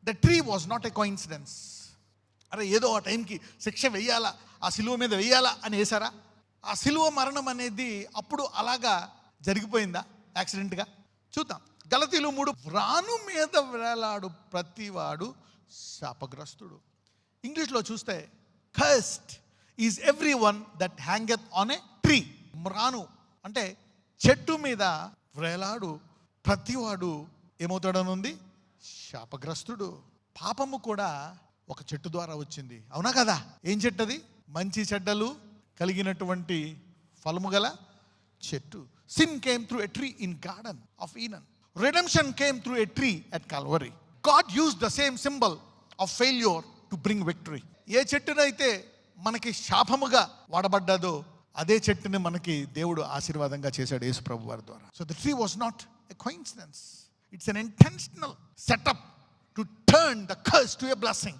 The tree was not a coincidence. అరే ఏదో ఆ టైంకి శిక్ష వెయ్యాలా, ఆ సిలువ మీద వెయ్యాలా అని వేశారా? ఆ సిలువ మరణం అనేది అప్పుడు అలాగా జరిగిపోయిందా యాక్సిడెంట్గా? చూద్దాం. గలతీలు 3, రాను మీద వేలాడు ప్రతివాడు శాపగ్రస్తుడు. ఇంగ్లీష్లో చూస్తే cursed is every one that hangeth on a tree. రాను అంటే చెట్టు మీద వేలాడు ప్రతివాడు ఏమవుతాడని ఉంది? శాపగ్రస్తుడు. పాపము కూడా ఒక చెట్టు ద్వారా వచ్చింది, అవునా కదా? ఏం చెట్టు అది? మంచి చెడ్డలు కలిగినటువంటి ఫలము గల చెట్టు. Sin came through a tree in garden of Eden. redemption came through a tree at Calvary. God used the same symbol of failure to bring victory. ఏ చెట్టునైతే మనకి శాపముగా వాడబడ్డదో అదే చెట్టుని మనకి దేవుడు ఆశీర్వాదంగా చేశాడు యేసు ప్రభు వారి ద్వారా. So the tree was not a coincidence. It's an intentional setup to turn the curse to a blessing.